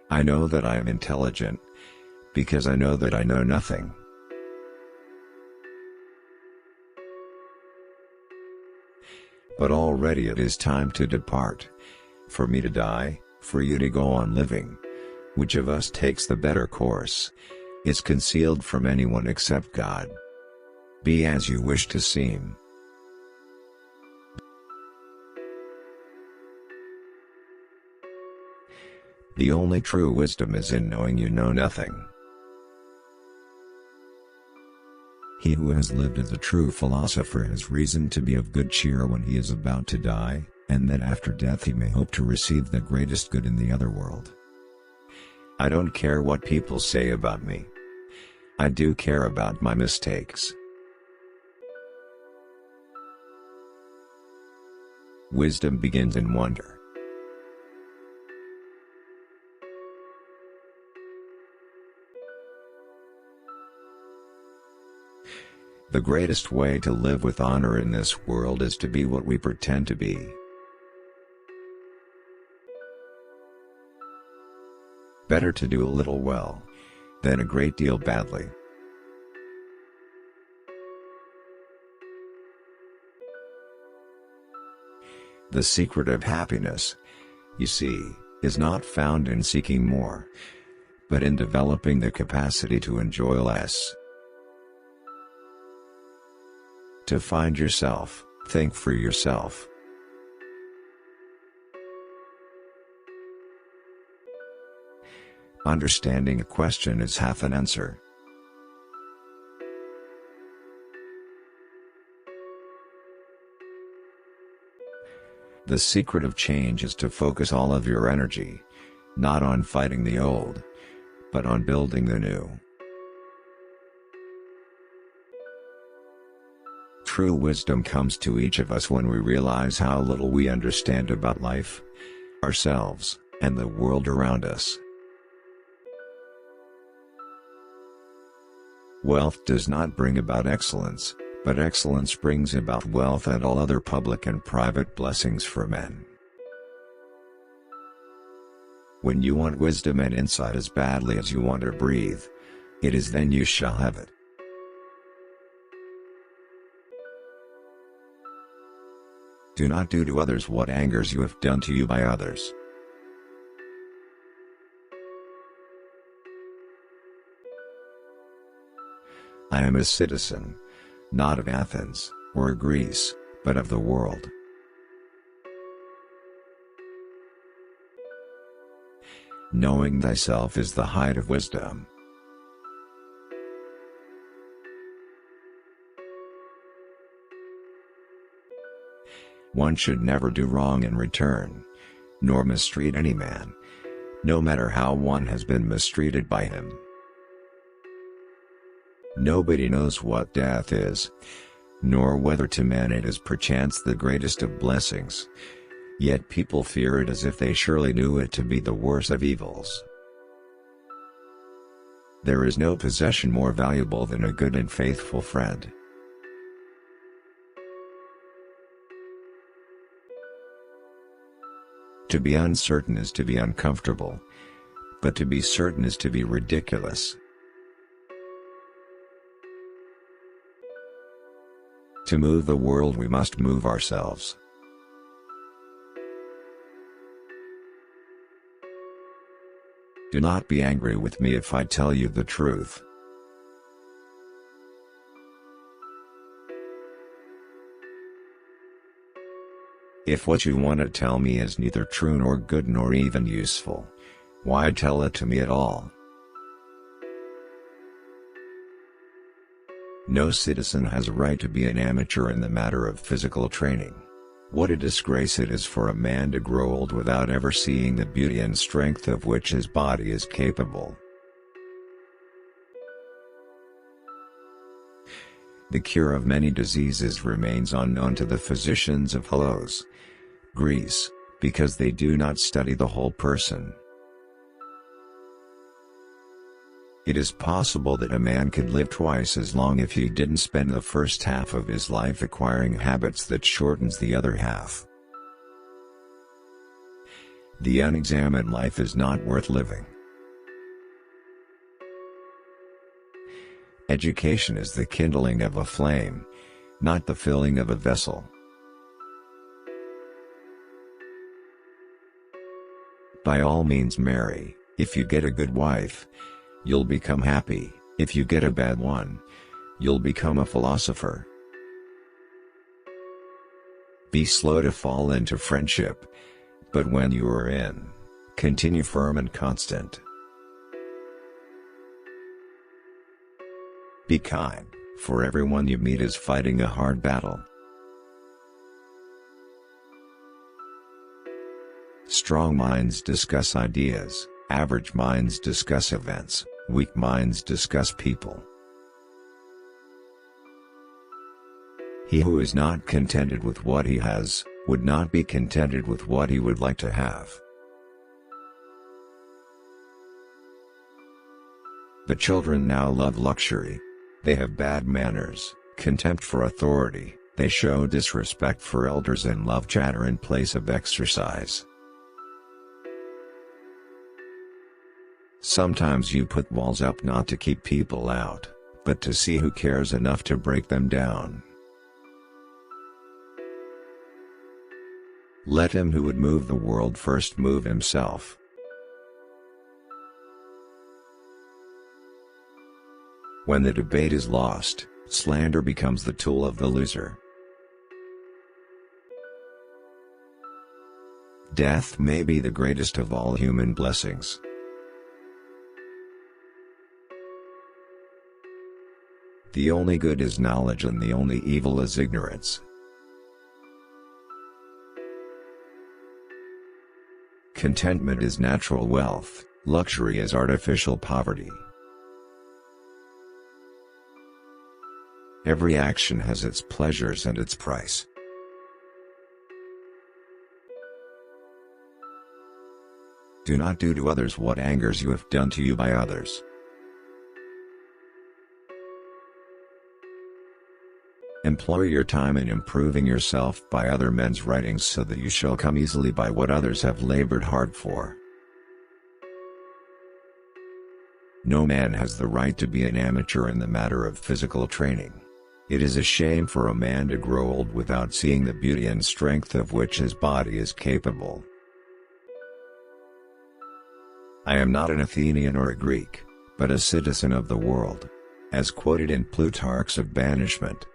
I know that I am intelligent, because I know that I know nothing. But already it is time to depart. For me to die, for you to go on living. Which of us takes the better course? It's concealed from anyone except God. Be as you wish to seem. The only true wisdom is in knowing you know nothing. He who has lived as a true philosopher has reason to be of good cheer when he is about to die, and that after death he may hope to receive the greatest good in the other world. I don't care what people say about me. I do care about my mistakes. Wisdom begins in wonder. The greatest way to live with honor in this world is to be what we pretend to be. Better to do a little well, than a great deal badly. The secret of happiness, you see, is not found in seeking more, but in developing the capacity to enjoy less. To find yourself, think for yourself. Understanding a question is half an answer. The secret of change is to focus all of your energy, not on fighting the old, but on building the new. True wisdom comes to each of us when we realize how little we understand about life, ourselves, and the world around us. Wealth does not bring about excellence, but excellence brings about wealth and all other public and private blessings for men. When you want wisdom and insight as badly as you want to breathe, it is then you shall have it. Do not do to others what angers you if done to you by others. I am a citizen, not of Athens, or Greece, but of the world. Knowing thyself is the height of wisdom. One should never do wrong in return, nor mistreat any man, no matter how one has been mistreated by him. Nobody knows what death is, nor whether to man it is perchance the greatest of blessings, yet people fear it as if they surely knew it to be the worst of evils. There is no possession more valuable than a good and faithful friend. To be uncertain is to be uncomfortable, but to be certain is to be ridiculous. To move the world we must move ourselves. Do not be angry with me if I tell you the truth. If what you want to tell me is neither true nor good nor even useful, why tell it to me at all? No citizen has a right to be an amateur in the matter of physical training. What a disgrace it is for a man to grow old without ever seeing the beauty and strength of which his body is capable. The cure of many diseases remains unknown to the physicians of Hellas, Greece, because they do not study the whole person. It is possible that a man could live twice as long if he didn't spend the first half of his life acquiring habits that shortens the other half. The unexamined life is not worth living, Education is the kindling of a flame, not the filling of a vessel. By all means marry. If you get a good wife, you'll become happy. If you get a bad one, you'll become a philosopher. Be slow to fall into friendship, but when you are in, continue firm and constant. Be kind, for everyone you meet is fighting a hard battle. Strong minds discuss ideas, average minds discuss events, weak minds discuss people. He who is not contented with what he has, would not be contented with what he would like to have. The children now love luxury. They have bad manners, contempt for authority, they show disrespect for elders and love chatter in place of exercise. Sometimes you put walls up not to keep people out, but to see who cares enough to break them down. Let him who would move the world first move himself. When the debate is lost, slander becomes the tool of the loser. Death may be the greatest of all human blessings. The only good is knowledge and the only evil is ignorance. Contentment is natural wealth, luxury is artificial poverty. Every action has its pleasures and its price. Do not do to others what angers you if done to you by others. Employ your time in improving yourself by other men's writings so that you shall come easily by what others have labored hard for. No man has the right to be an amateur in the matter of physical training. It is a shame for a man to grow old without seeing the beauty and strength of which his body is capable. I am not an Athenian or a Greek, but a citizen of the world. As quoted in Plutarch's of Banishment.